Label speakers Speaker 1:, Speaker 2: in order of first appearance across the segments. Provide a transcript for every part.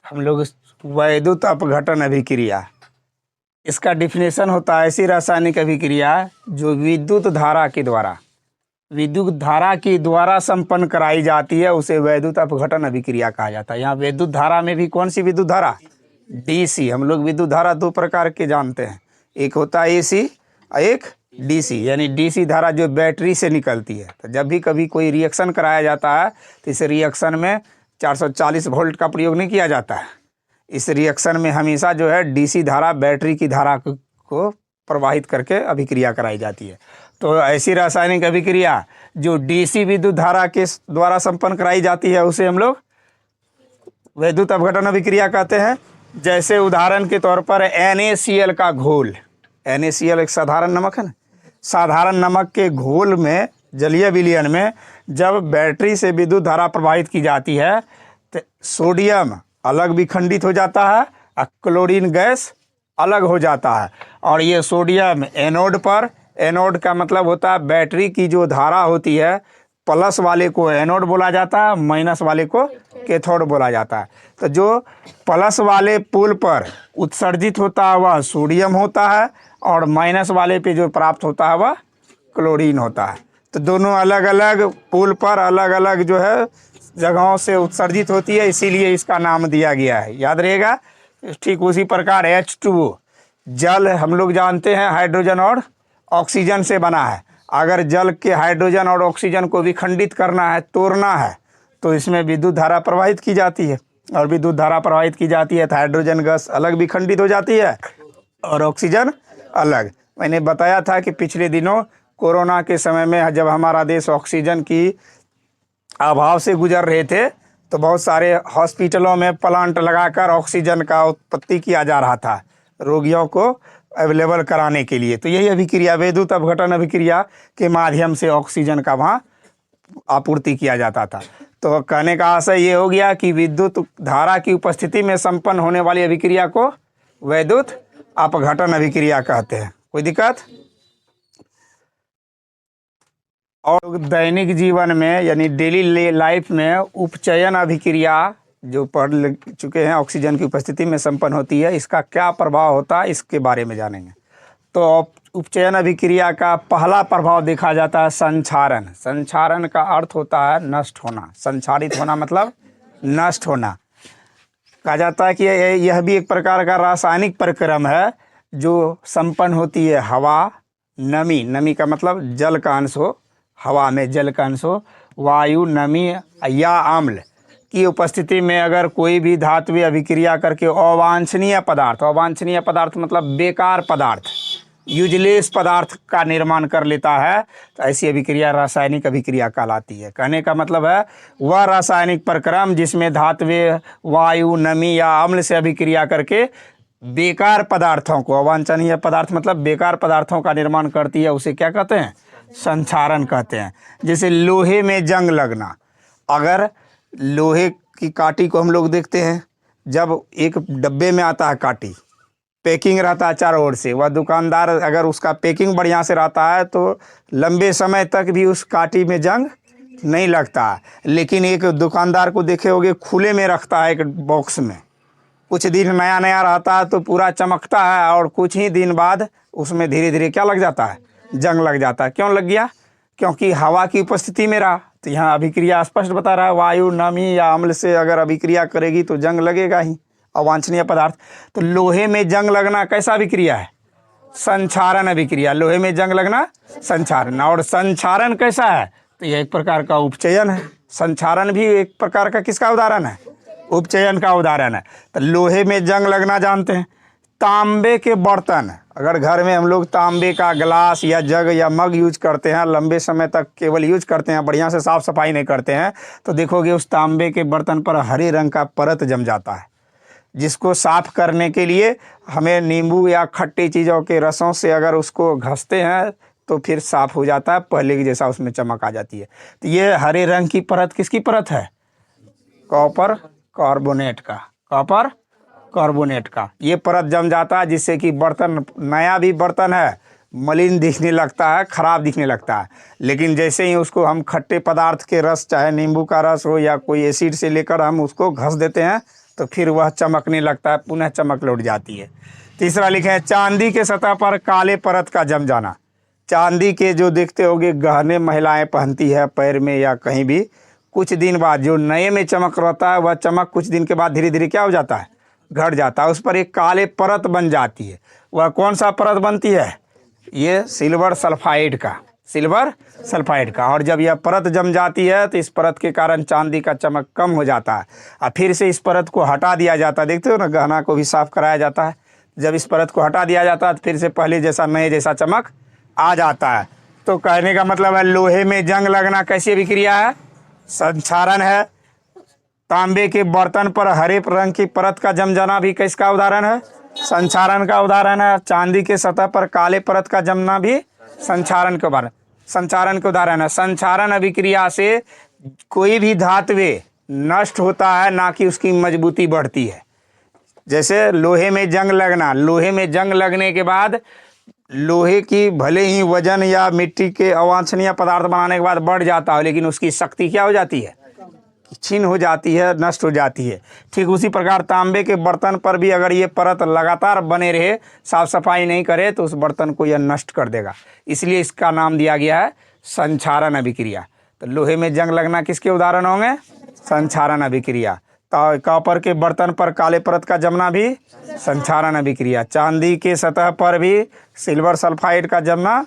Speaker 1: हम लोग वैद्युत अपघटन अभिक्रिया, इसका डिफिनेशन होता है ऐसी रासायनिक अभिक्रिया जो विद्युत धारा के द्वारा संपन्न कराई जाती है, उसे वैद्युत अपघटन अभिक्रिया कहा जाता है। यहाँ विद्युत धारा में भी कौन सी विद्युत धारा? डीसी। हम लोग विद्युत धारा दो प्रकार के जानते हैं, एक होता है एसी और एक डीसी, यानी डीसी धारा जो बैटरी से निकलती है। तो जब भी कभी कोई रिएक्शन कराया जाता है तो इस रिएक्शन में 440 वोल्ट का प्रयोग नहीं किया जाता है। इस रिएक्शन में हमेशा जो है डीसी धारा बैटरी की धारा को प्रवाहित करके अभिक्रिया कराई जाती है। तो ऐसी रासायनिक अभिक्रिया जो डीसी विद्युत धारा के द्वारा संपन्न कराई जाती है उसे हम लोग वैद्युत अपघटन अभिक्रिया कहते हैं। जैसे उदाहरण के तौर पर NaCl का घोल, NaCl एक साधारण नमक है ना, साधारण नमक के घोल में, जलीय विलयन में जब बैटरी से विद्युत धारा प्रवाहित की जाती है तो सोडियम अलग विखंडित हो जाता है और क्लोरीन गैस अलग हो जाता है। और ये सोडियम एनोड पर, एनोड का मतलब होता है बैटरी की जो धारा होती है, प्लस वाले को एनोड बोला जाता है, माइनस वाले को कैथोड बोला जाता है। तो जो प्लस वाले पोल पर उत्सर्जित होता है वह सोडियम होता है और माइनस वाले पे जो प्राप्त होता है वह क्लोरीन होता है। तो दोनों अलग अलग पोल पर अलग अलग जो है जगहों से उत्सर्जित होती है, इसीलिए इसका नाम दिया गया है, याद रहेगा। ठीक उसी प्रकार H2O, जल हम लोग जानते हैं हाइड्रोजन और ऑक्सीजन से बना है। अगर जल के हाइड्रोजन और ऑक्सीजन को विखंडित करना है, तोड़ना है, तो इसमें विद्युत धारा प्रवाहित की जाती है। और विद्युत धारा प्रवाहित की जाती है तो हाइड्रोजन गैस अलग विखंडित हो जाती है और ऑक्सीजन अलग। मैंने बताया था कि पिछले दिनों कोरोना के समय में जब हमारा देश ऑक्सीजन की अभाव से गुजर रहे थे तो बहुत सारे हॉस्पिटलों में प्लांट लगाकर ऑक्सीजन का उत्पत्ति किया जा रहा था रोगियों को अवेलेबल कराने के लिए। तो यही अभिक्रिया विद्युत अपघटन अभिक्रिया के माध्यम से ऑक्सीजन का वहाँ आपूर्ति किया जाता था। तो कहने का आशय ये हो गया कि विद्युत धारा की उपस्थिति में संपन्न होने वाली अभिक्रिया को वैद्युत अपघटन अभिक्रिया कहते हैं। कोई दिक्कत? और दैनिक जीवन में यानी डेली लाइफ में उपचयन अभिक्रिया जो पढ़ चुके हैं, ऑक्सीजन की उपस्थिति में संपन्न होती है, इसका क्या प्रभाव होता है इसके बारे में जानेंगे। तो उपचयन अभिक्रिया का पहला प्रभाव देखा जाता है संक्षारण। संक्षारण का अर्थ होता है नष्ट होना, संक्षारित होना मतलब नष्ट होना। कहा जाता है कि यह भी एक प्रकार का रासायनिक प्रक्रम है जो संपन्न होती है हवा, नमी, नमी का मतलब जल का अंश हो, हवा में जल का अंश हो, वायु, नमी या अम्ल की उपस्थिति में अगर कोई भी धात्विक अभिक्रिया करके अवांछनीय पदार्थ, अवांछनीय पदार्थ मतलब बेकार पदार्थ, यूजलेस पदार्थ का निर्माण कर लेता है, तो ऐसी अभिक्रिया रासायनिक अभिक्रिया कहलाती है। कहने का मतलब है वह रासायनिक प्रक्रम जिसमें धात्विक, वायु, नमी या अम्ल से अभिक्रिया करके बेकार पदार्थों को, अवांछनीय पदार्थ मतलब बेकार पदार्थों का निर्माण करती है, उसे क्या कहते हैं? संक्षारण कहते हैं। जैसे लोहे में जंग लगना, अगर लोहे की काटी को हम लोग देखते हैं, जब एक डब्बे में आता है काटी, पैकिंग रहता है चारों ओर से, वह दुकानदार अगर उसका पैकिंग बढ़िया से रहता है तो लंबे समय तक भी उस काटी में जंग नहीं लगता है। लेकिन एक दुकानदार को देखे होगे खुले में रखता है एक बॉक्स में, कुछ दिन नया नया रहता है तो पूरा चमकता है और कुछ ही दिन बाद उसमें धीरे धीरे क्या लग जाता है? जंग लग जाता है। क्यों लग गया? क्योंकि हवा की उपस्थिति में रहा। तो यहाँ अभिक्रिया स्पष्ट बता रहा है वायु, नमी या अम्ल से अगर अभिक्रिया करेगी तो जंग लगेगा ही, अवांछनीय पदार्थ। तो लोहे में जंग लगना कैसा अभिक्रिया है? संक्षारण अभिक्रिया। लोहे में जंग लगना संक्षारण। और संक्षारण कैसा है? तो यह एक प्रकार का उपचयन है। संक्षारण भी एक प्रकार का किसका उदाहरण है? उपचयन का उदाहरण है। तो लोहे में जंग लगना जानते हैं। तांबे के बर्तन, अगर घर में हम लोग तांबे का गिलास या जग या मग यूज करते हैं, लंबे समय तक केवल यूज करते हैं, बढ़िया से साफ़ सफाई नहीं करते हैं, तो देखोगे उस तांबे के बर्तन पर हरे रंग का परत जम जाता है, जिसको साफ़ करने के लिए हमें नींबू या खट्टी चीज़ों के रसों से अगर उसको घसते हैं तो फिर साफ़ हो जाता है, पहले की जैसा उसमें चमक आ जाती है। तो ये हरे रंग की परत किसकी परत है? कॉपर कार्बोनेट का, कॉपर कार्बोनेट का ये परत जम जाता है, जिससे कि बर्तन, नया भी बर्तन है, मलिन दिखने लगता है, ख़राब दिखने लगता है। लेकिन जैसे ही उसको हम खट्टे पदार्थ के रस, चाहे नींबू का रस हो या कोई एसिड से लेकर हम उसको घस देते हैं तो फिर वह चमकने लगता है, पुनः चमक लौट जाती है। तीसरा लिखे हैं चांदी के सतह पर काले परत का जम जाना। चांदी के जो देखते होगे गहने महिलाएं पहनती है पैर में या कहीं भी, कुछ दिन बाद जो नए में चमक रहता है वह चमक कुछ दिन के बाद धीरे धीरे क्या हो जाता है, घट जाता है, उस पर एक काले परत बन जाती है। वह कौन सा परत बनती है, ये सिल्वर सल्फाइड का, सिल्वर सल्फाइड का। और जब यह परत जम जाती है तो इस परत के कारण चांदी का चमक कम हो जाता है और फिर से इस परत को हटा दिया जाता है। देखते हो ना, गहना को भी साफ कराया जाता है, जब इस परत को हटा दिया जाता है तो फिर से पहले जैसा नए जैसा चमक आ जाता है। तो कहने का मतलब है लोहे में जंग लगना कैसी अभिक्रिया है, संक्षारण है। तांबे के बर्तन पर हरे रंग की परत का जम जाना भी किसका उदाहरण है, संक्षारण का उदाहरण है। चांदी के सतह पर काले परत का जमना भी संक्षारण के उदाहरण है। संक्षारण अभिक्रिया से कोई भी धातु नष्ट होता है, ना कि उसकी मजबूती बढ़ती है। जैसे लोहे में जंग लगना, लोहे में जंग लगने के बाद लोहे की भले ही वजन या मिट्टी के अवांछनीय पदार्थ बनाने के बाद बढ़ जाता है, लेकिन उसकी शक्ति क्या हो जाती है, क्षीण हो जाती है, नष्ट हो जाती है। ठीक उसी प्रकार तांबे के बर्तन पर भी अगर ये परत लगातार बने रहे, साफ सफाई नहीं करे, तो उस बर्तन को यह नष्ट कर देगा। इसलिए इसका नाम दिया गया है संक्षारण अभिक्रिया। तो लोहे में जंग लगना किसके उदाहरण होंगे, संक्षारण अभिक्रिया। कॉपर के बर्तन पर काले परत का जमना भी संक्षारण अभिक्रिया। चांदी के सतह पर भी सिल्वर सल्फाइड का जमना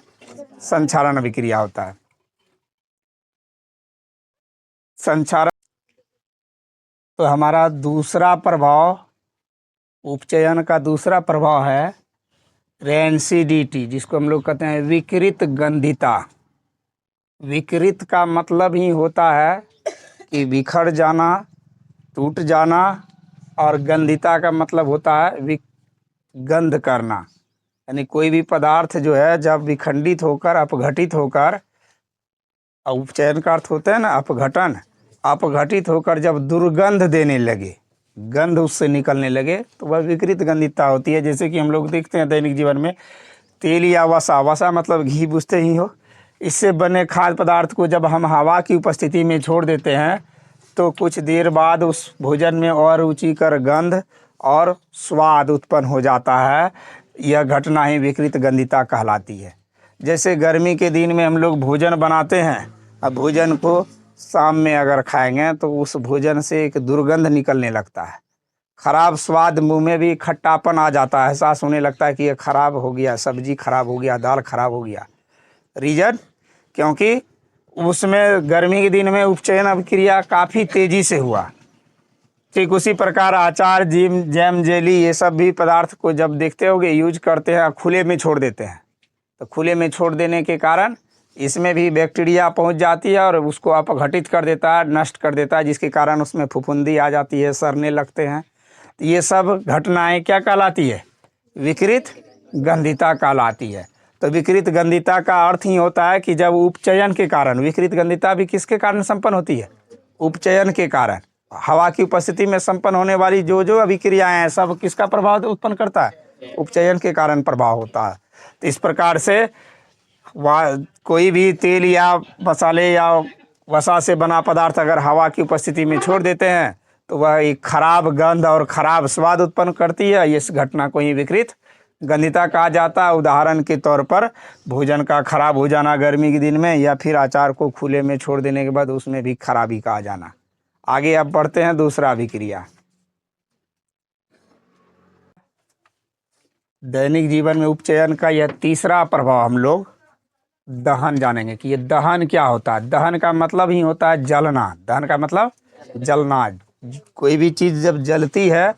Speaker 1: संक्षारण अभिक्रिया होता है। संक्षारण। तो हमारा दूसरा प्रभाव, उपचयन का दूसरा प्रभाव है रेंसिडिटी, जिसको हम लोग कहते हैं विकृत गंधिता। विकृत का मतलब ही होता है कि बिखर जाना, टूट जाना, और गंधिता का मतलब होता है गंध करना। यानी कोई भी पदार्थ जो है जब विखंडित होकर, अपघटित होकर, उपचयन का अर्थ होता है ना अपघटन, अपघटित होकर जब दुर्गंध देने लगे, गंध उससे निकलने लगे, तो वह विकृत गंधिता होती है। जैसे कि हम लोग देखते हैं दैनिक जीवन में तेल या वसा, वसा मतलब घी बुझते ही हो, इससे बने खाद्य पदार्थ को जब हम हवा की उपस्थिति में छोड़ देते हैं तो कुछ देर बाद उस भोजन में अरुचिकर गंध और स्वाद उत्पन्न हो जाता है। यह घटना ही विकृत गंधिता कहलाती है। जैसे गर्मी के दिन में हम लोग भोजन बनाते हैं, अब भोजन को शाम में अगर खाएंगे तो उस भोजन से एक दुर्गंध निकलने लगता है, खराब स्वाद, मुंह में भी खट्टापन आ जाता है, एहसास होने लगता है कि ये खराब हो गया, सब्जी खराब हो गया, दाल खराब हो गया। रीजन, क्योंकि उसमें गर्मी के दिन में उपचयन अभिक्रिया काफ़ी तेज़ी से हुआ। ठीक उसी प्रकार अचार, जैम, जेली, ये सब भी पदार्थ को जब देखते होगे यूज करते हैं, खुले में छोड़ देते हैं, तो खुले में छोड़ देने के कारण इसमें भी बैक्टीरिया पहुंच जाती है और उसको अपघटित कर देता है, नष्ट कर देता है, जिसके कारण उसमें फफूंदी आ जाती है, सड़ने लगते हैं। तो ये सब घटनाएं क्या कहलाती है, विकृत गंधिता कहलाती है। तो विकृत गंधिता का अर्थ ही होता है कि जब उपचयन के कारण, विकृत गंधिता भी किसके कारण संपन्न होती है, उपचयन के कारण, हवा की उपस्थिति में संपन्न होने वाली जो जो अभिक्रियाएं हैं सब किसका प्रभाव उत्पन्न करता है, उपचयन के कारण प्रभाव होता है। तो इस प्रकार से कोई भी तेल या मसाले या वसा से बना पदार्थ अगर हवा की उपस्थिति में छोड़ देते हैं तो वह एक खराब गंध और खराब स्वाद उत्पन्न करती है। इस घटना को ही विकृत गंधिता कहा जाता है। उदाहरण के तौर पर भोजन का खराब हो जाना गर्मी के दिन में, या फिर अचार को खुले में छोड़ देने के बाद उसमें भी खराबी का आ जाना। आगे अब बढ़ते हैं दूसरा अभिक्रिया। दैनिक जीवन में उपचयन का यह तीसरा प्रभाव हम लोग दहन जानेंगे कि ये दहन क्या होता है। दहन का मतलब ही होता है जलना। दहन का मतलब जलना। कोई भी चीज़ जब जलती है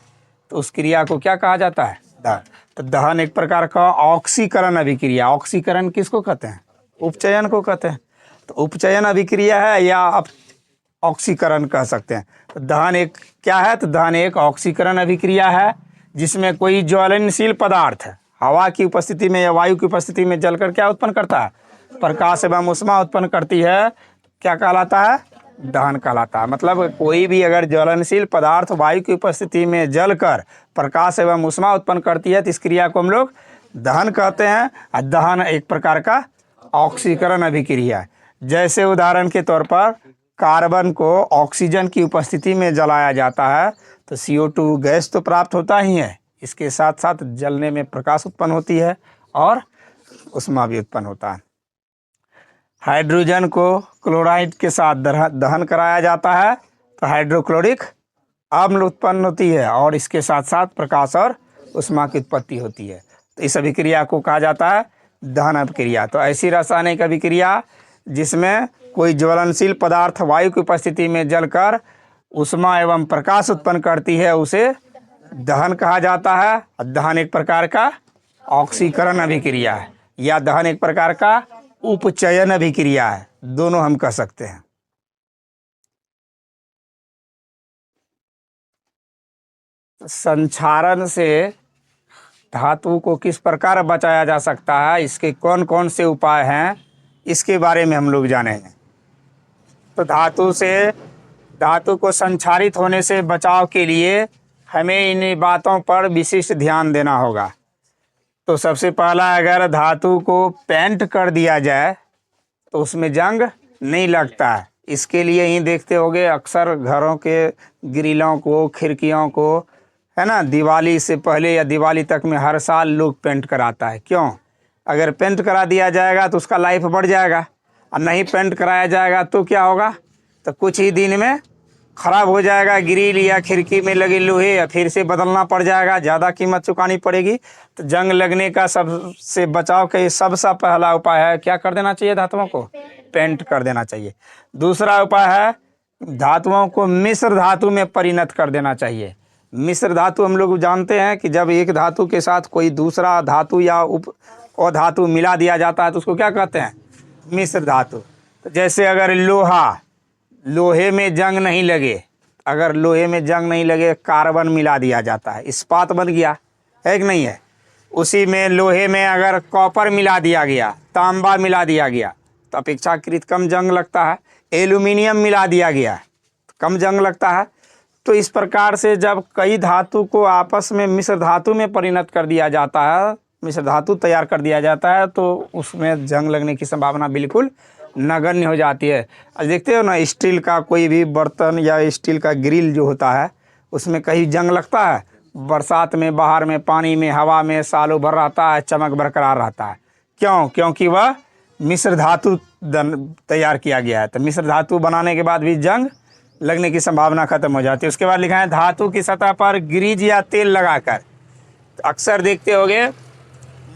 Speaker 1: तो उस क्रिया को क्या कहा जाता है, दहन। तो दहन एक प्रकार का ऑक्सीकरण अभिक्रिया। ऑक्सीकरण किसको कहते हैं, उपचयन को कहते हैं। तो उपचयन अभिक्रिया है या आप ऑक्सीकरण कह सकते हैं। तो दहन एक क्या है, तो दहन एक ऑक्सीकरण अभिक्रिया है जिसमें कोई ज्वलनशील पदार्थ हवा की उपस्थिति में या वायु की उपस्थिति में जलकर क्या उत्पन्न करता है, प्रकाश एवं ऊष्मा उत्पन्न करती है। क्या कहलाता है, दहन कहलाता है। मतलब कोई भी अगर ज्वलनशील पदार्थ वायु की उपस्थिति में जलकर प्रकाश एवं ऊष्मा उत्पन्न करती है तो इस क्रिया को हम लोग दहन कहते हैं। और दहन एक प्रकार का ऑक्सीकरण अभिक्रिया है। जैसे उदाहरण के तौर पर कार्बन को ऑक्सीजन की उपस्थिति में जलाया जाता है तो CO2 गैस तो प्राप्त होता ही है, इसके साथ साथ जलने में प्रकाश उत्पन्न होती है और ऊष्मा भी उत्पन्न होता है। हाइड्रोजन को क्लोराइड के साथ दहन कराया जाता है तो हाइड्रोक्लोरिक अम्ल उत्पन्न होती है और इसके साथ साथ प्रकाश और ऊष्मा की उत्पत्ति होती है। तो इस अभिक्रिया को कहा जाता है दहन अभिक्रिया। तो ऐसी रासायनिक अभिक्रिया जिसमें कोई ज्वलनशील पदार्थ वायु की उपस्थिति में जलकर ऊष्मा एवं प्रकाश उत्पन्न करती है उसे दहन कहा जाता है। दहन एक प्रकार का ऑक्सीकरण अभिक्रिया है या दहन एक प्रकार का उपचयन अभिक्रिया है, दोनों हम कह सकते हैं। संक्षारण से धातु को किस प्रकार बचाया जा सकता है, इसके कौन कौन से उपाय हैं, इसके बारे में हम लोग जानेंगे। तो धातु को संक्षारित होने से बचाव के लिए हमें इन बातों पर विशिष्ट ध्यान देना होगा। तो सबसे पहला, अगर धातु को पेंट कर दिया जाए तो उसमें जंग नहीं लगता है। इसके लिए ही देखते होंगे अक्सर घरों के ग्रिलों को, खिड़कियों को, है ना, दिवाली से पहले या दिवाली तक में हर साल लोग पेंट कराता है। क्यों? अगर पेंट करा दिया जाएगा तो उसका लाइफ बढ़ जाएगा और नहीं पेंट कराया जाएगा तो क्या होगा, तो कुछ ही दिन में ख़राब हो जाएगा। ग्रिल या खिड़की में लगे लोहे या फिर से बदलना पड़ जाएगा, ज़्यादा कीमत चुकानी पड़ेगी। तो जंग लगने का सबसे बचाव का सबसे पहला उपाय है क्या कर देना चाहिए, धातुओं को पेंट कर देना चाहिए। दूसरा उपाय है धातुओं को मिश्र धातु में परिणत कर देना चाहिए। मिश्र धातु हम लोग जानते हैं कि जब एक धातु के साथ कोई दूसरा धातु या धातु मिला दिया जाता है तो उसको क्या कहते हैं, मिश्र धातु। तो जैसे अगर लोहे में जंग नहीं लगे, अगर लोहे में जंग नहीं लगे कार्बन मिला दिया जाता है, इस्पात बन गया है कि नहीं है। उसी में लोहे में अगर कॉपर मिला दिया गया, तांबा मिला दिया गया तो अपेक्षाकृत कम जंग लगता है। एल्यूमिनियम मिला दिया गया तो कम जंग लगता है। तो इस प्रकार से जब कई धातु को आपस में मिश्र धातु में परिणत कर दिया जाता है, मिश्र धातु तैयार कर दिया जाता है, तो उसमें जंग लगने की संभावना बिल्कुल नगण्य हो जाती है। और देखते हो ना, स्टील का कोई भी बर्तन या स्टील का ग्रिल जो होता है उसमें कहीं जंग लगता है, बरसात में, बाहर में, पानी में, हवा में सालों भर रहता है, चमक बरकरार रहता है। क्यों? क्योंकि वह मिश्र धातु तैयार किया गया है। तो मिश्र धातु बनाने के बाद भी जंग लगने की संभावना खत्म हो जाती है। उसके बाद लिखा है धातु की सतह पर ग्रीज या तेल लगाकर। अक्सर देखते होंगे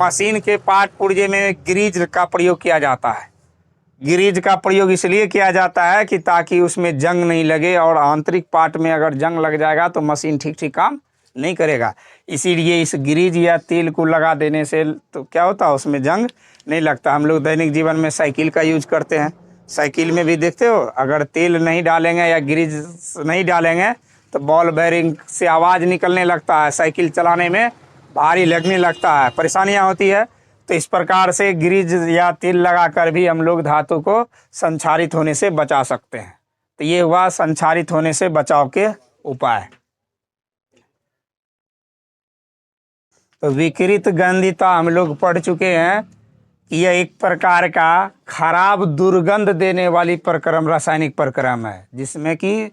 Speaker 1: मशीन के पार्ट पुर्जे में ग्रीज का प्रयोग किया जाता है। ग्रीज का प्रयोग इसलिए किया जाता है कि ताकि उसमें जंग नहीं लगे, और आंतरिक पार्ट में अगर जंग लग जाएगा तो मशीन ठीक ठीक काम नहीं करेगा। इसीलिए इस ग्रीज या तेल को लगा देने से तो क्या होता है, उसमें जंग नहीं लगता। हम लोग दैनिक जीवन में साइकिल का यूज करते हैं, साइकिल में भी देखते हो अगर तेल नहीं डालेंगे या ग्रीज नहीं डालेंगे तो बॉल बेरिंग से आवाज़ निकलने लगता है, साइकिल चलाने में भारी लगने लगता है, परेशानियां होती है। तो इस प्रकार से ग्रीज या तेल लगाकर भी हम लोग धातु को संक्षारित होने से बचा सकते हैं। तो ये हुआ संक्षारित होने से बचाव के उपाय। तो विकृत गंधिता हम लोग पढ़ चुके हैं कि यह एक प्रकार का खराब दुर्गंध देने वाली प्रक्रम, रासायनिक प्रक्रम है, जिसमें कि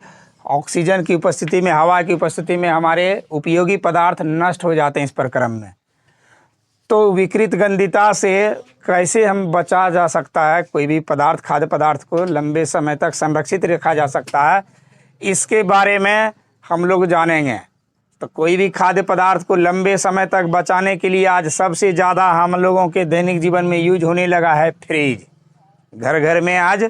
Speaker 1: ऑक्सीजन की उपस्थिति में, हवा की उपस्थिति में हमारे उपयोगी पदार्थ नष्ट हो जाते हैं इस प्रक्रम में। तो विकृत गंधिता से कैसे हम बचा जा सकता है, कोई भी पदार्थ, खाद्य पदार्थ को लंबे समय तक संरक्षित रखा जा सकता है, इसके बारे में हम लोग जानेंगे। तो कोई भी खाद्य पदार्थ को लंबे समय तक बचाने के लिए आज सबसे ज़्यादा हम लोगों के दैनिक जीवन में यूज होने लगा है फ्रिज। घर घर में आज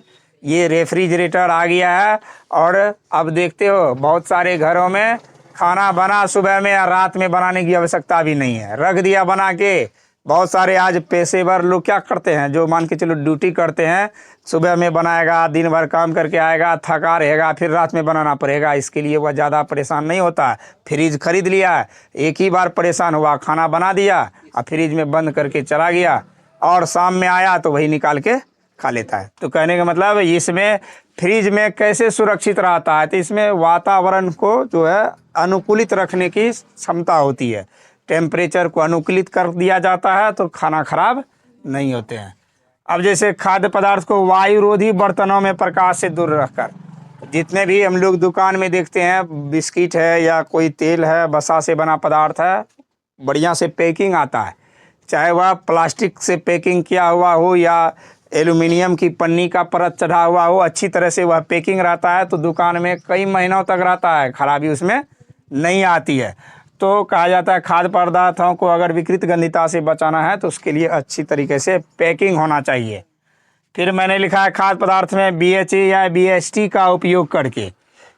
Speaker 1: ये रेफ्रिजरेटर आ गया है, और अब देखते हो बहुत सारे घरों में खाना बना सुबह में या रात में बनाने की आवश्यकता भी नहीं है, रख दिया बना के। बहुत सारे आज पेशेवर लोग क्या करते हैं, जो मान के चलो ड्यूटी करते हैं, सुबह में बनाएगा, दिन भर काम करके आएगा, थका रहेगा, फिर रात में बनाना पड़ेगा। इसके लिए वह ज़्यादा परेशान नहीं होता है। फ्रिज खरीद लिया, एक ही बार परेशान हुआ, खाना बना दिया और फ्रिज में बंद करके चला गया, और शाम में आया तो वही निकाल के खा लेता है। तो कहने का मतलब इसमें फ्रिज में कैसे सुरक्षित रहता है, तो इसमें वातावरण को जो है अनुकूलित रखने की क्षमता होती है। टेम्परेचर को अनुकूलित कर दिया जाता है तो खाना खराब नहीं होते हैं। अब जैसे खाद्य पदार्थ को वायुरोधी बर्तनों में प्रकाश से दूर रखकर, जितने भी हम लोग दुकान में देखते हैं, बिस्किट है या कोई तेल है, वसा से बना पदार्थ है, बढ़िया से पैकिंग आता है, चाहे वह प्लास्टिक से पैकिंग किया हुआ हो या एल्युमिनियम की पन्नी का परत चढ़ा हुआ हो, अच्छी तरह से वह पैकिंग रहता है तो दुकान में कई महीनों तक रहता है, खराबी उसमें नहीं आती है। तो कहा जाता है खाद्य पदार्थों को अगर विकृत गंधिता से बचाना है तो उसके लिए अच्छी तरीके से पैकिंग होना चाहिए। फिर मैंने लिखा है खाद्य पदार्थ में BHA या BHT का उपयोग करके।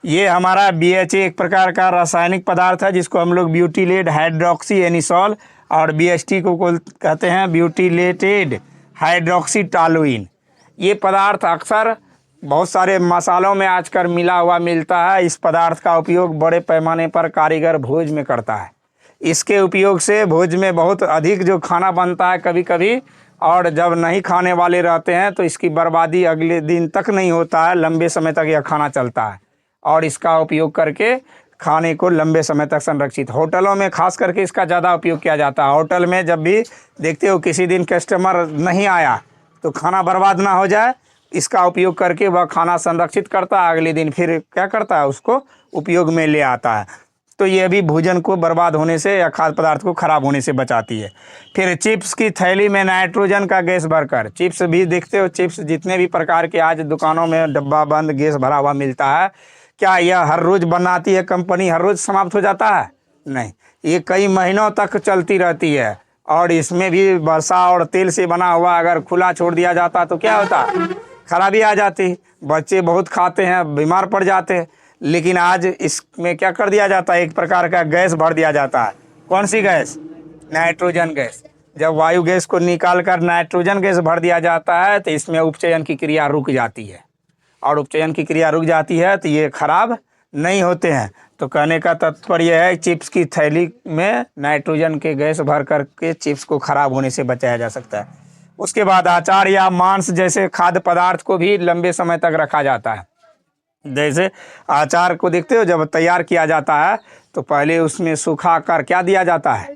Speaker 1: ये हमारा BHA एक प्रकार का रासायनिक पदार्थ है जिसको हम लोग ब्यूटीलेट हाइड्रोक्सी एनिसॉल और BHT को कहते हैं ब्यूटीलेटेड हाइड्रोक्सी टॉलुइन। ये पदार्थ अक्सर बहुत सारे मसालों में आजकल मिला हुआ मिलता है। इस पदार्थ का उपयोग बड़े पैमाने पर कारीगर भोज में करता है। इसके उपयोग से भोज में बहुत अधिक जो खाना बनता है कभी कभी, और जब नहीं खाने वाले रहते हैं तो इसकी बर्बादी अगले दिन तक नहीं होता है, लंबे समय तक यह खाना चलता है और इसका उपयोग करके खाने को लंबे समय तक संरक्षित। होटलों में खास करके इसका ज़्यादा उपयोग किया जाता है। होटल में जब भी देखते हो किसी दिन कस्टमर नहीं आया तो खाना बर्बाद ना हो जाए, इसका उपयोग करके वह खाना संरक्षित करता है, अगले दिन फिर क्या करता है उसको उपयोग में ले आता है। तो ये भी भोजन को बर्बाद होने से या खाद्य पदार्थ को ख़राब होने से बचाती है। फिर चिप्स की थैली में नाइट्रोजन का गैस भरकर, चिप्स भी देखते हो, चिप्स जितने भी प्रकार के आज दुकानों में डब्बा बंद गैस भरा हुआ मिलता है, क्या यह हर रोज़ बनाती है कंपनी, हर रोज़ समाप्त हो जाता है? नहीं, ये कई महीनों तक चलती रहती है। और इसमें भी वसा और तेल से बना हुआ अगर खुला छोड़ दिया जाता तो क्या होता, खराबी आ जाती, बच्चे बहुत खाते हैं, बीमार पड़ जाते। लेकिन आज इसमें क्या कर दिया जाता है, एक प्रकार का गैस भर दिया जाता है। कौन सी गैस? Nitrogen gas. जब वायु गैस को निकाल कर नाइट्रोजन गैस भर दिया जाता है तो इसमें उपचयन की क्रिया रुक जाती है, और उपचयन की क्रिया रुक जाती है तो ये खराब नहीं होते हैं। तो कहने का तात्पर्य है चिप्स की थैली में नाइट्रोजन के गैस भर करके चिप्स को खराब होने से बचाया जा सकता है। उसके बाद अचार या मांस जैसे खाद्य पदार्थ को भी लंबे समय तक रखा जाता है। जैसे अचार को देखते हो, जब तैयार किया जाता है तो पहले उसमें सूखा कर क्या दिया जाता है,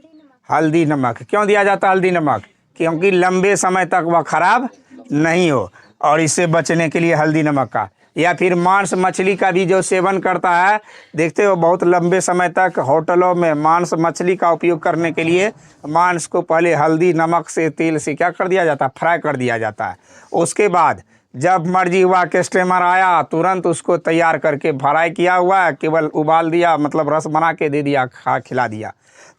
Speaker 1: हल्दी नमक। क्यों दिया जाता है हल्दी नमक? क्योंकि लंबे समय तक वह खराब नहीं हो, और इससे बचने के लिए हल्दी नमक का। या फिर मांस मछली का भी जो सेवन करता है, देखते हो बहुत लंबे समय तक होटलों में मांस मछली का उपयोग करने के लिए मांस को पहले हल्दी नमक से तेल से क्या कर दिया जाता है, फ्राई कर दिया जाता है। उसके बाद जब मर्जी हुआ कस्टमर आया तुरंत उसको तैयार करके फ्राई किया हुआ है, केवल उबाल दिया, मतलब रस बना के दे दिया, खिला दिया।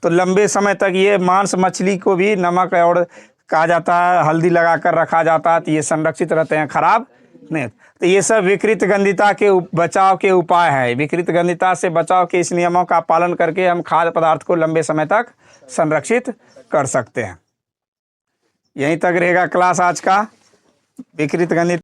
Speaker 1: तो लंबे समय तक ये मांस मछली को भी नमक और कहा जाता है हल्दी लगा कर रखा जाता है तो ये संरक्षित रहते हैं, खराब नहीं। तो ये सब विकृत गंधिता के बचाव के उपाय है। विकृत गंधिता से बचाव के इस नियमों का पालन करके हम खाद्य पदार्थ को लंबे समय तक संरक्षित कर सकते हैं। यहीं तक रहेगा क्लास आज का। विकृत गंधिता